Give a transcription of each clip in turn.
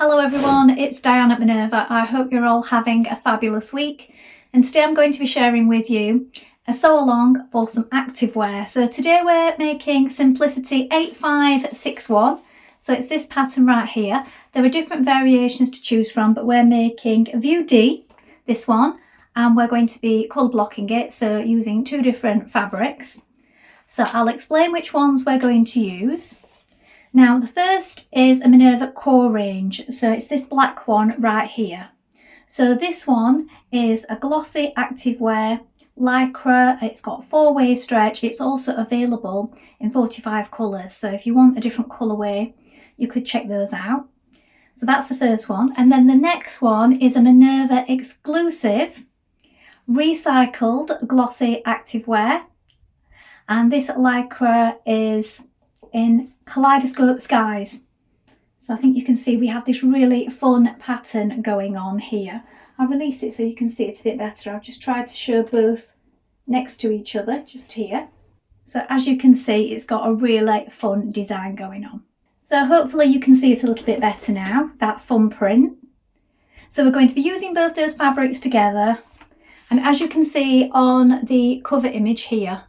Hello everyone, it's Dianne at Minerva. I hope you're all having a fabulous week, and today I'm going to be sharing with you a sew along for some activewear. So today we're making Simplicity 8561, so it's this pattern right here. There are different variations to choose from, but we're making View D, this one, and we're going to be colour blocking it, so using two different fabrics. So I'll explain which ones we're going to use. Now the first is a Minerva core range, so it's this black one right here. So this one is a glossy activewear lycra. It's got 4-way stretch. It's also available in 45 colours, so if you want a different colourway you could check those out. So that's the first one, and then the next one is a Minerva exclusive recycled glossy activewear, and this lycra is in Kaleidoscope Skies. So I think you can see we have this really fun pattern going on here. I'll release it so you can see it a bit better. I've just tried to show both next to each other, just here. So as you can see, it's got a really fun design going on. So hopefully you can see it a little bit better now, that fun print. So we're going to be using both those fabrics together. And as you can see on the cover image here,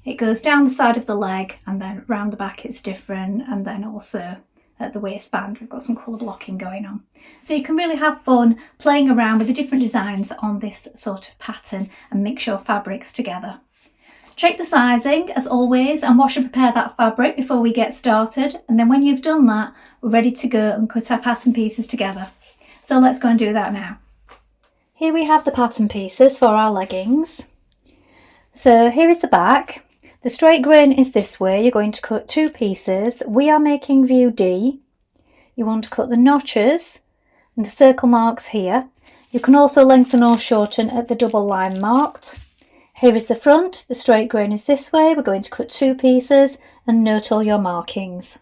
it goes down the side of the leg and then round the back it's different, and then also at the waistband we've got some colour blocking going on. So you can really have fun playing around with the different designs on this sort of pattern and mix your fabrics together. Check the sizing as always and wash and prepare that fabric before we get started, and then when you've done that we're ready to go and cut our pattern pieces together. So let's go and do that now. Here we have the pattern pieces for our leggings. So here is the back. The straight grain is this way. You're going to cut two pieces. We are making View D. You want to cut the notches and the circle marks here. You can also lengthen or shorten at the double line marked. Here is the front. The straight grain is this way. We're going to cut two pieces and note all your markings.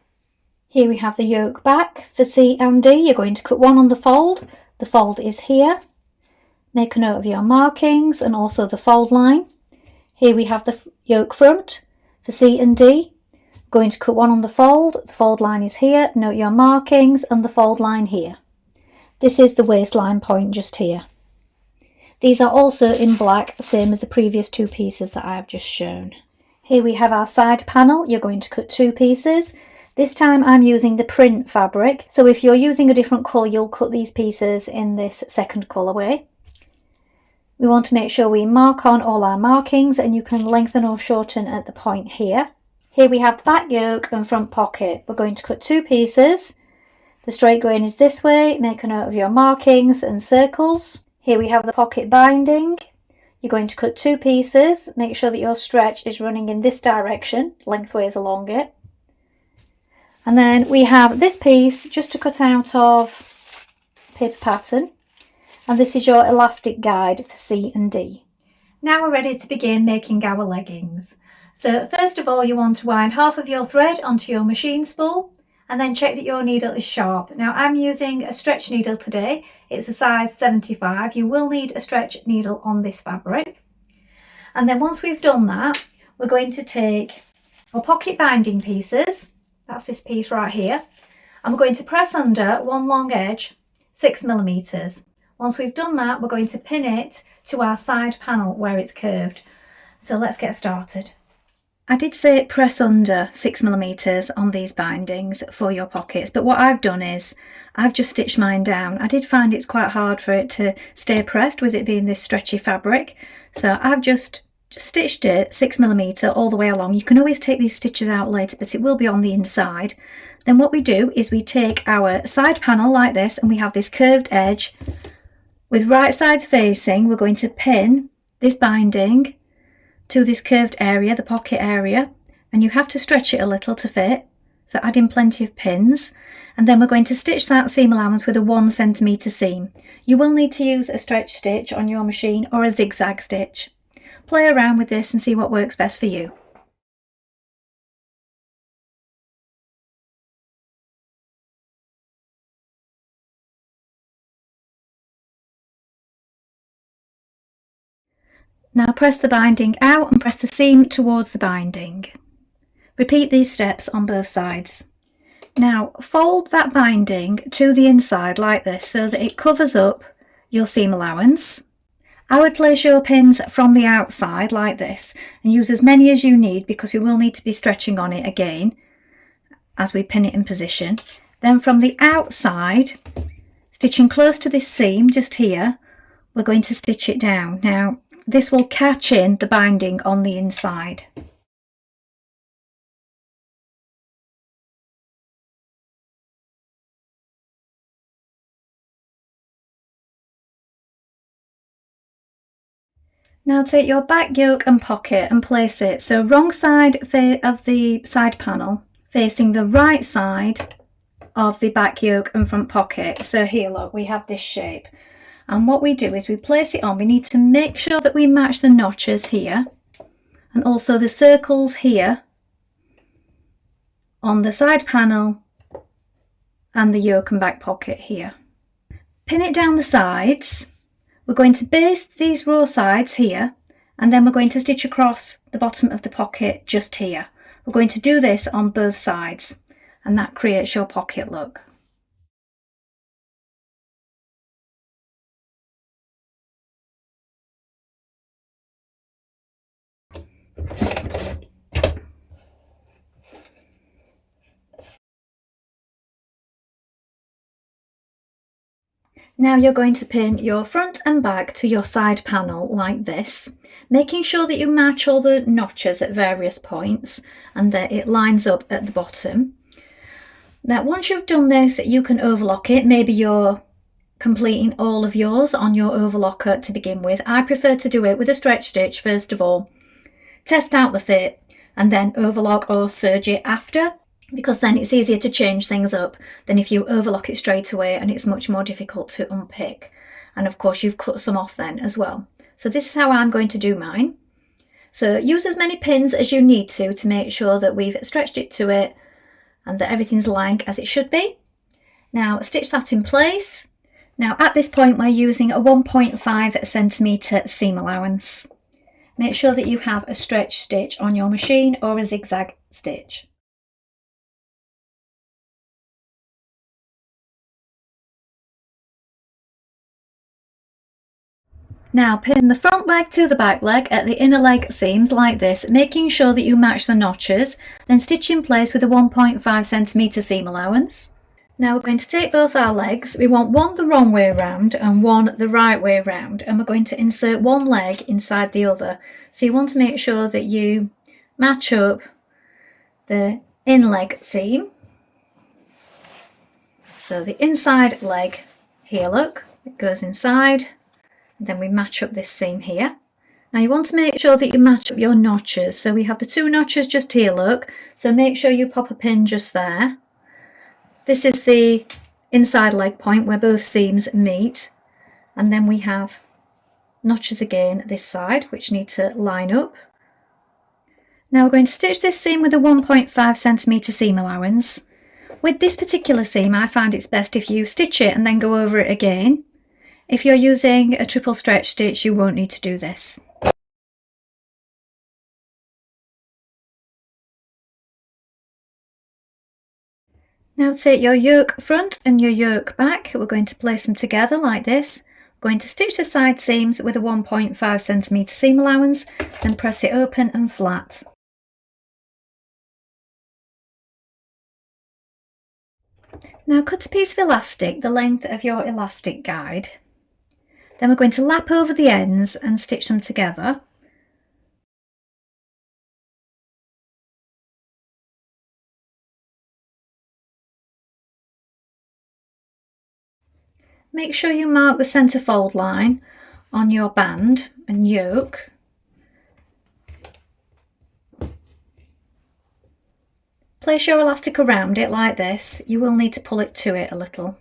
Here we have the yoke back for C and D. You're going to cut one on the fold. The fold is here. Make a note of your markings and also the fold line. Here we have the yoke front for C and D. Going to cut one on the fold line is here, note your markings and the fold line here. This is the waistline point just here. These are also in black, same as the previous two pieces that I have just shown. Here we have our side panel. You're going to cut two pieces. This time I'm using the print fabric, so if you're using a different colour you'll cut these pieces in this second colourway. We want to make sure we mark on all our markings, and you can lengthen or shorten at the point here. Here we have the back yoke and front pocket. We're going to cut two pieces. The straight grain is this way. Make a note of your markings and circles. Here we have the pocket binding. You're going to cut two pieces. Make sure that your stretch is running in this direction, lengthways along it. And then we have this piece just to cut out of paper pattern. And this is your elastic guide for C and D. Now we're ready to begin making our leggings. So first of all you want to wind half of your thread onto your machine spool and then check that your needle is sharp. Now I'm using a stretch needle today. It's a size 75. You will need a stretch needle on this fabric. And then once we've done that, we're going to take our pocket binding pieces. That's this piece right here. And we're going to press under one long edge, 6mm. Once we've done that, we're going to pin it to our side panel where it's curved. So let's get started. I did say press under 6mm on these bindings for your pockets, but what I've done is I've just stitched mine down. I did find it's quite hard for it to stay pressed with it being this stretchy fabric. So I've just stitched it 6mm all the way along. You can always take these stitches out later, but it will be on the inside. Then what we do is we take our side panel like this, and we have this curved edge. With right sides facing, we're going to pin this binding to this curved area, the pocket area, and you have to stretch it a little to fit, so add in plenty of pins, and then we're going to stitch that seam allowance with a 1cm seam. You will need to use a stretch stitch on your machine or a zigzag stitch. Play around with this and see what works best for you. Now press the binding out and press the seam towards the binding. Repeat these steps on both sides. Now fold that binding to the inside like this so that it covers up your seam allowance. I would place your pins from the outside like this and use as many as you need because we will need to be stretching on it again as we pin it in position. Then from the outside, stitching close to this seam just here, we're going to stitch it down. Now this will catch in the binding on the inside. Now take your back yoke and pocket and place it so wrong side of the side panel facing the right side of the back yoke and front pocket. So here, look, we have this shape, and what we do is we place it on. We need to make sure that we match the notches here and also the circles here on the side panel and the yoke and back pocket here. Pin it down the sides. We're going to baste these raw sides here, and then we're going to stitch across the bottom of the pocket just here. We're going to do this on both sides, and that creates your pocket look. Now you're going to pin your front and back to your side panel like this, making sure that you match all the notches at various points and that it lines up at the bottom. Now once you've done this, you can overlock it. Maybe you're completing all of yours on your overlocker to begin with. I prefer to do it with a stretch stitch first of all, test out the fit, and then overlock or serge it after, because then it's easier to change things up than if you overlock it straight away and it's much more difficult to unpick. And of course you've cut some off then as well. So this is how I'm going to do mine. So use as many pins as you need to make sure that we've stretched it to it and that everything's lying as it should be. Now stitch that in place. Now at this point we're using a 1.5 centimetre seam allowance. Make sure that you have a stretch stitch on your machine or a zigzag stitch. Now pin the front leg to the back leg at the inner leg seams like this, making sure that you match the notches, then stitch in place with a 1.5 centimetre seam allowance. Now we're going to take both our legs. We want one the wrong way round and one the right way round, and we're going to insert one leg inside the other. So you want to make sure that you match up the in leg seam. So the inside leg here, look, it goes inside. Then we match up this seam here. Now you want to make sure that you match up your notches. So we have the two notches just here, look. So make sure you pop a pin just there. This is the inside leg point where both seams meet. And then we have notches again this side, which need to line up. Now we're going to stitch this seam with a 1.5 centimetre seam allowance. With this particular seam, I find it's best if you stitch it and then go over it again. If you're using a triple stretch stitch, you won't need to do this. Now take your yoke front and your yoke back. We're going to place them together like this. We're going to stitch the side seams with a 1.5 centimetre seam allowance, then press it open and flat. Now cut a piece of elastic the length of your elastic guide. Then we're going to lap over the ends and stitch them together. Make sure you mark the centre fold line on your band and yoke. Place your elastic around it like this. You will need to pull it to it a little.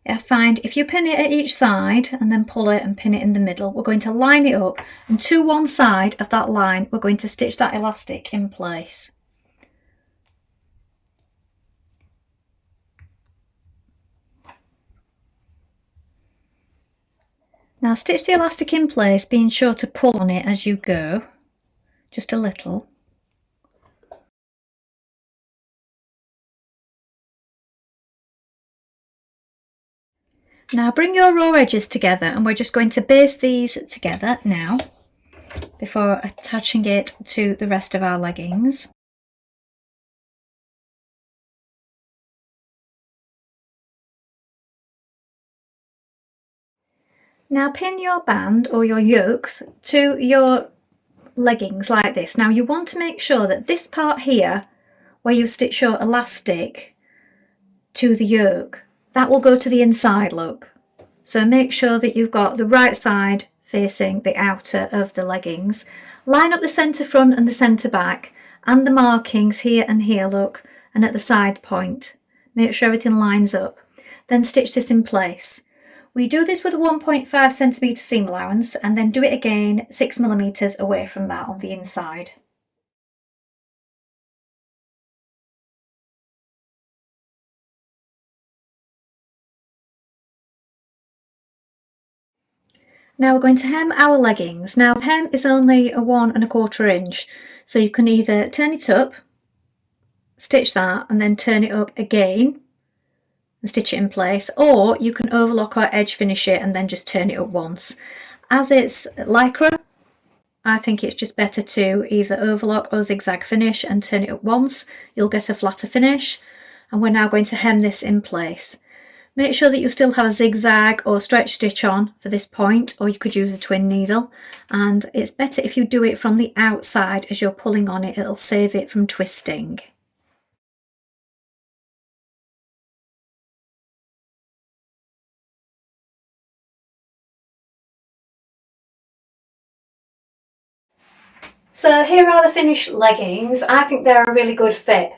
I find if you pin it at each side and then pull it and pin it in the middle, we're going to line it up, and to one side of that line we're going to stitch that elastic in place. Now stitch the elastic in place, being sure to pull on it as you go, just a little. Now bring your raw edges together, and we're just going to baste these together now before attaching it to the rest of our leggings. Now pin your band or your yokes to your leggings like this. Now you want to make sure that this part here, where you stitch your elastic to the yoke, that will go to the inside, look. So make sure that you've got the right side facing the outer of the leggings. Line up the centre front and the centre back and the markings here and here, look, and at the side point. Make sure everything lines up. Then stitch this in place. We do this with a 1.5 centimetre seam allowance, and then do it again 6 millimetres away from that on the inside. Now we're going to hem our leggings. Now the hem is only a 1 1/4 inch, so you can either turn it up, stitch that, and then turn it up again and stitch it in place, or you can overlock or edge finish it and then just turn it up once. As it's lycra, I think it's just better to either overlock or zigzag finish and turn it up once. You'll get a flatter finish. And we're now going to hem this in place. Make sure that you still have a zigzag or stretch stitch on for this point, or you could use a twin needle, and it's better if you do it from the outside as you're pulling on it. It'll save it from twisting. So here are the finished leggings. I think they're a really good fit,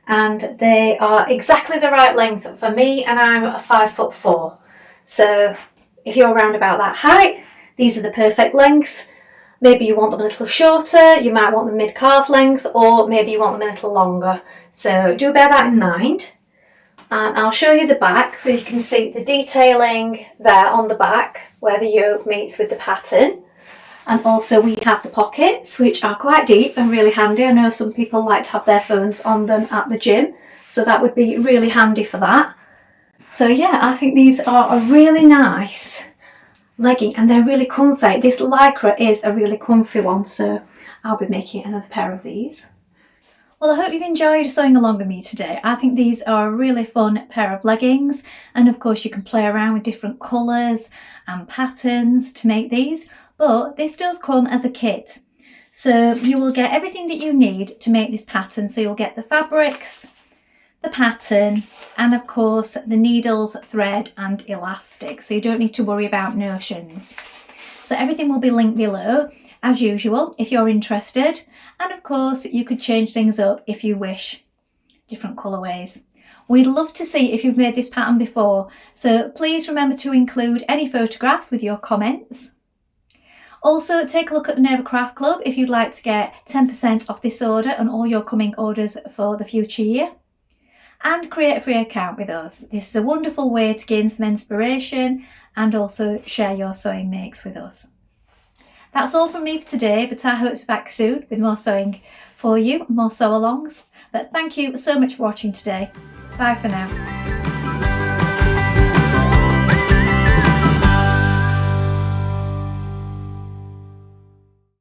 and they are exactly the right length for me, and I'm 5'4". So if you're around about that height, these are the perfect length. Maybe you want them a little shorter, you might want them mid-calf length, or maybe you want them a little longer. So do bear that in mind. And I'll show you the back so you can see the detailing there on the back where the yoke meets with the pattern. And also we have the pockets, which are quite deep and really handy. I know some people like to have their phones on them at the gym, so that would be really handy for that. So yeah, I think these are a really nice legging, and they're really comfy. This lycra is a really comfy one, so I'll be making another pair of these. Well, I hope you've enjoyed sewing along with me today. I think these are a really fun pair of leggings, and of course you can play around with different colours and patterns to make these. But this does come as a kit, so you will get everything that you need to make this pattern. So you'll get the fabrics, the pattern, and of course the needles, thread and elastic, so you don't need to worry about notions. So everything will be linked below as usual if you're interested, and of course you could change things up if you wish, different colourways. We'd love to see if you've made this pattern before, so please remember to include any photographs with your comments. Also, take a look at the Minerva Craft Club if you'd like to get 10% off this order and all your coming orders for the future year. And create a free account with us. This is a wonderful way to gain some inspiration and also share your sewing makes with us. That's all from me for today, but I hope to be back soon with more sewing for you, more sew-alongs. But thank you so much for watching today. Bye for now.